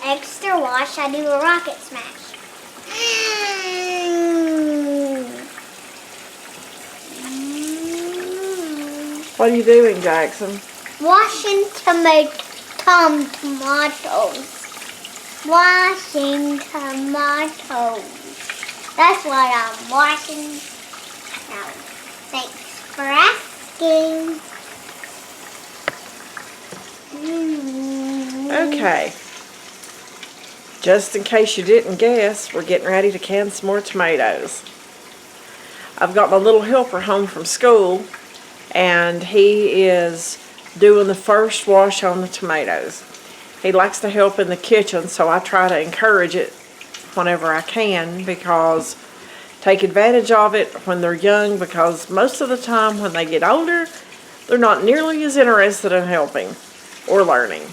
extra wash, I do a rocket smash. What are you doing, Jackson? Washing tomatoes. Washing tomatoes. That's what I'm washing. Now, thanks for asking. Okay. Just in case you didn't guess, we're getting ready to can some more tomatoes. I've got my little helper home from school, and he is doing the first wash on the tomatoes. He likes to help in the kitchen, so I try to encourage it whenever I can, because take advantage of it when they're young, because most of the time when they get older, they're not nearly as interested in helping or learning.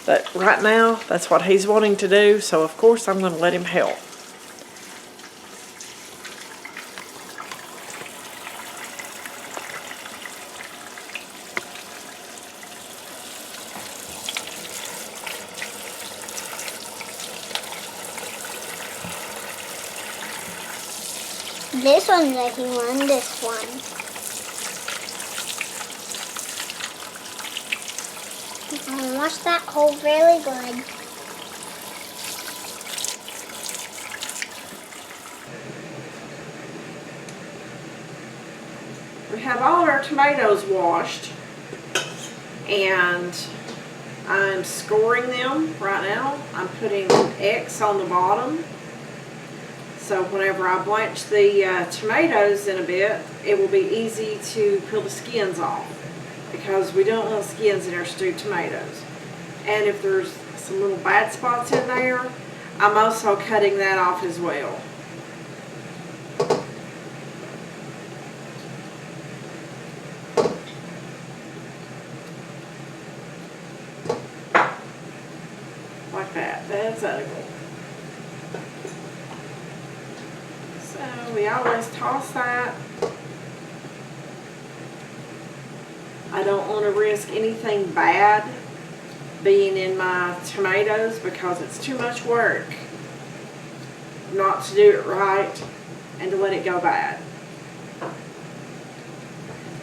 But right now, that's what he's wanting to do, so of course I'm going to let him help. This one's making one, this one. I'll wash that hole really good. We have all of our tomatoes washed, and I'm scoring them right now. I'm putting an X on the bottom. So whenever I blanch the tomatoes in a bit, it will be easy to peel the skins off, because we don't want skins in our stewed tomatoes. And if there's some little bad spots in there, I'm also cutting that off as well. Like that. That's ugly. So we always toss that. I don't want to risk anything bad being in my tomatoes, because it's too much work not to do it right and to let it go bad.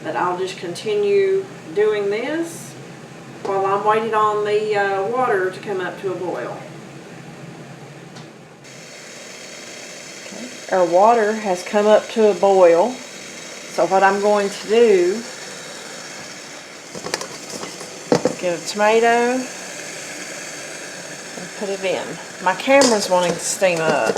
But I'll just continue doing this while I'm waiting on the water to come up to a boil. Okay. Our water has come up to a boil, so what I'm going to do, get a tomato and put it in. My camera's wanting to steam up.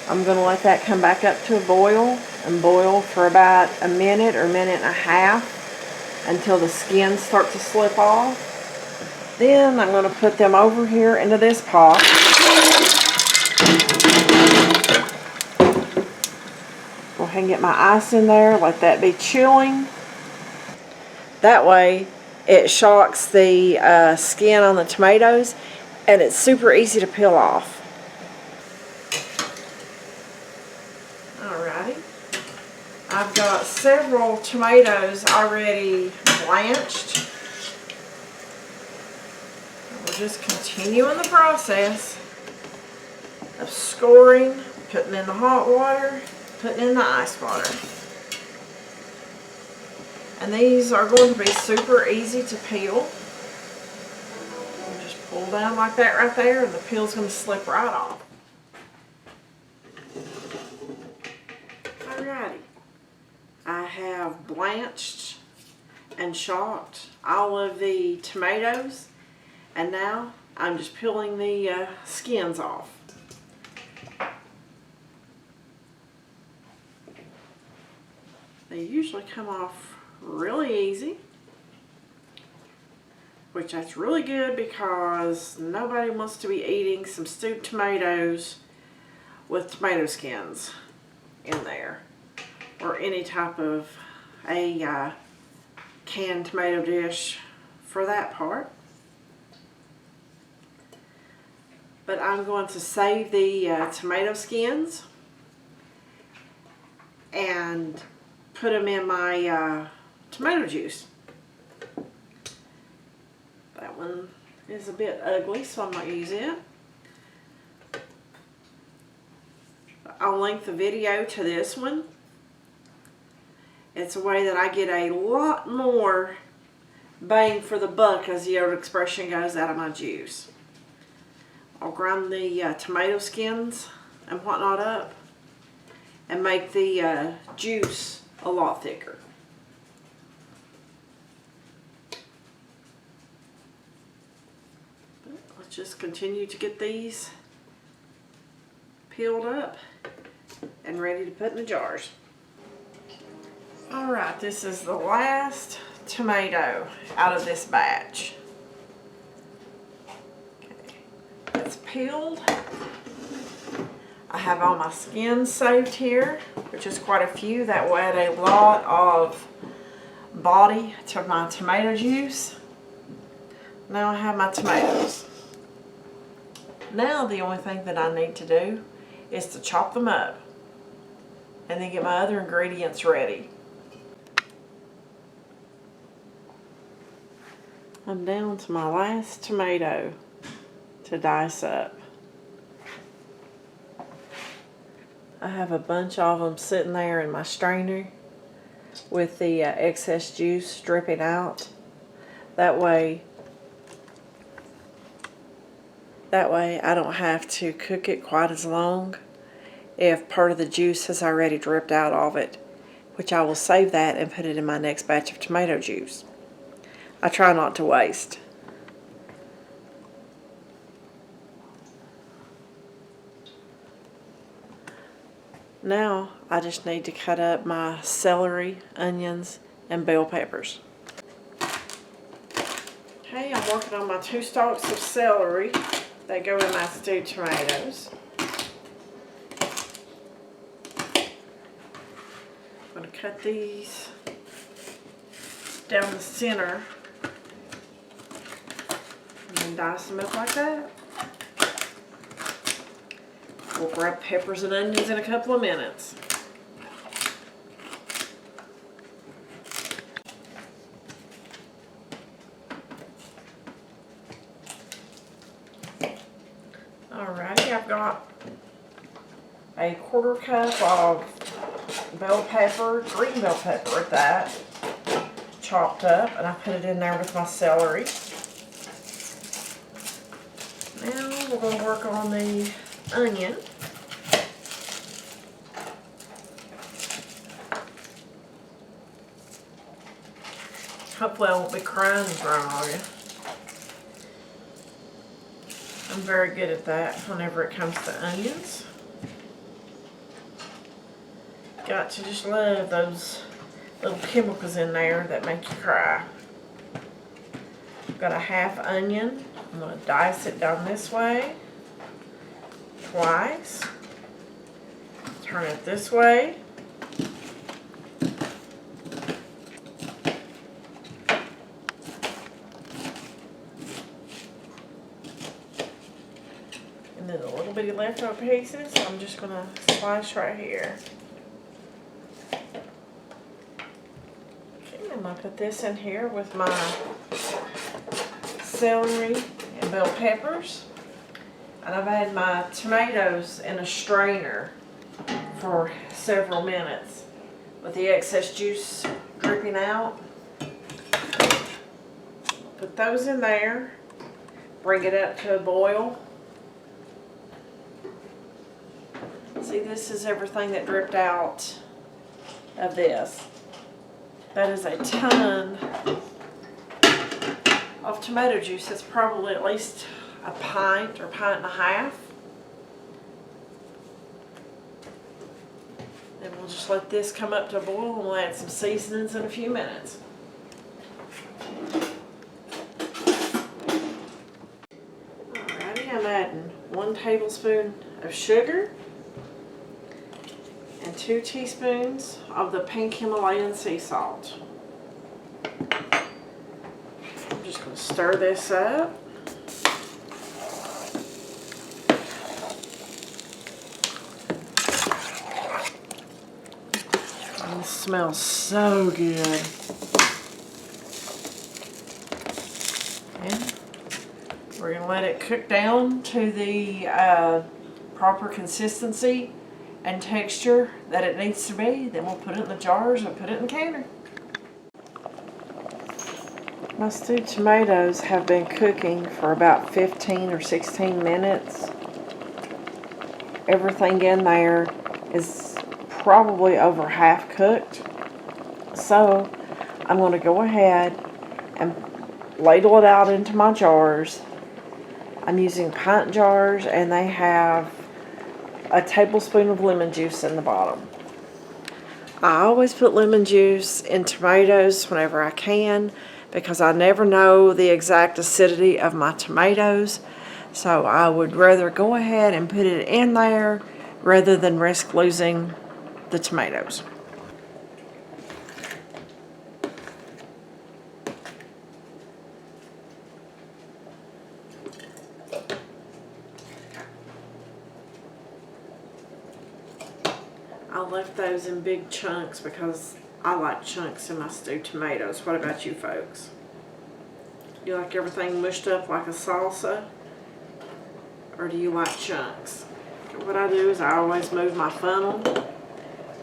I'm going to let that come back up to a boil and boil for about a minute or minute and a half until the skins start to slip off. Then I'm going to put them over here into this pot. Go ahead and get my ice in there, let that be chilling. That way it shocks the skin on the tomatoes, and it's super easy to peel off. Alrighty, I've got several tomatoes already blanched. We're just continuing the process of scoring, putting in the hot water, putting in the ice water. And these are going to be super easy to peel. You just pull down like that right there, and the peel's going to slip right off. Alrighty, I have blanched and shocked all of the tomatoes, and now I'm just peeling the skins off. They usually come off really easy, which that's really good, because nobody wants to be eating some stewed tomatoes with tomato skins in there, or any type of a canned tomato dish for that part. But I'm going to save the tomato skins and put them in my tomato juice. That one is a bit ugly, so I'm not using it. I'll link the video to this one. It's a way that I get a lot more bang for the buck, as the old expression goes, out of my juice. I'll grind the tomato skins and whatnot up and make the juice a lot thicker. Let's just continue to get these peeled up and ready to put in the jars. Alright, this is the last tomato out of this batch. Okay, it's peeled. I have all my skins saved here, which is quite a few. That will add a lot of body to my tomato juice. Now I have my tomatoes. Now the only thing that I need to do is to chop them up and then get my other ingredients ready. I'm down to my last tomato to dice up. I have a bunch of them sitting there in my strainer with the excess juice dripping out. That way I don't have to cook it quite as long if part of the juice has already dripped out of it, which I will save that and put it in my next batch of tomato juice. I try not to waste. Now I just need to cut up my celery, onions, and bell peppers. Okay, I'm working on my 2 stalks of celery that go in my stewed tomatoes. I'm going to cut these down the center and then dice them up like that. We'll grab peppers and onions in a couple of minutes. Alrighty, I've got a 1/4 cup of bell pepper, green bell pepper at that, chopped up, and I put it in there with my celery. Now we're going to work on the onion. Hopefully I won't be crying and crying on you. I'm very good at that whenever it comes to onions. Got to just love those little chemicals in there that make you cry. I've got a 1/2 onion. I'm going to dice it down this way twice. Turn it this way. And then the little bitty leftover pieces, I'm just going to slice right here. Okay, I'm going to put this in here with my celery and bell peppers. And I've had my tomatoes in a strainer for several minutes with the excess juice dripping out. Put those in there, bring it up to a boil. See, this is everything that dripped out of this. That is a ton of tomato juice. It's probably at least a pint or pint and a half. And we'll just let this come up to a boil and we'll add some seasonings in a few minutes. Alrighty, I'm adding 1 tablespoon of sugar and 2 teaspoons of the pink Himalayan sea salt. Stir this up. And it smells so good. And we're going to let it cook down to the proper consistency and texture that it needs to be. Then we'll put it in the jars and put it in the canner. My stewed tomatoes have been cooking for about 15 or 16 minutes. Everything in there is probably over half cooked. So I'm going to go ahead and ladle it out into my jars. I'm using pint jars and they have a tablespoon of lemon juice in the bottom. I always put lemon juice in tomatoes whenever I can, because I never know the exact acidity of my tomatoes. So I would rather go ahead and put it in there rather than risk losing the tomatoes. I left those in big chunks because I like chunks in my stewed tomatoes. What about you folks? You like everything mushed up like a salsa? Or do you like chunks? What I do is I always move my funnel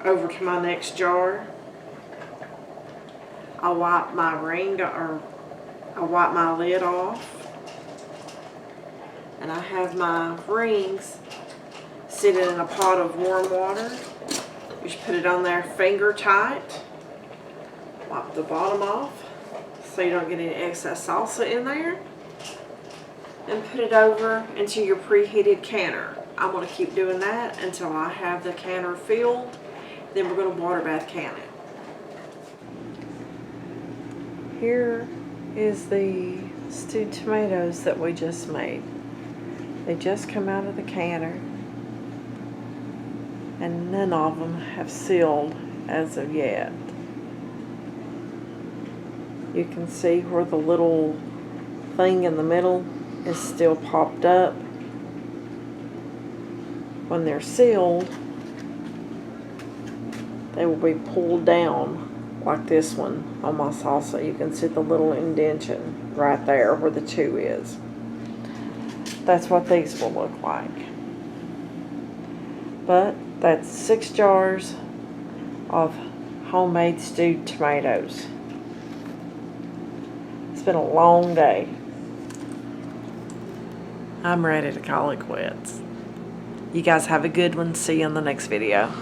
over to my next jar. I wipe my lid off. And I have my rings sitting in a pot of warm water. You just put it on there finger tight. Wipe the bottom off so you don't get any excess salsa in there. And put it over into your preheated canner. I'm going to keep doing that until I have the canner filled. Then we're going to water bath can it. Here is the stewed tomatoes that we just made. They just come out of the canner. And none of them have sealed as of yet. You can see where the little thing in the middle is still popped up. When they're sealed, they will be pulled down like this one on my salsa. You can see the little indentation right there where the 2 is. That's what these will look like. But that's 6 jars of homemade stewed tomatoes. It's been a long day. I'm ready to call it quits. You guys have a good one. See you in the next video.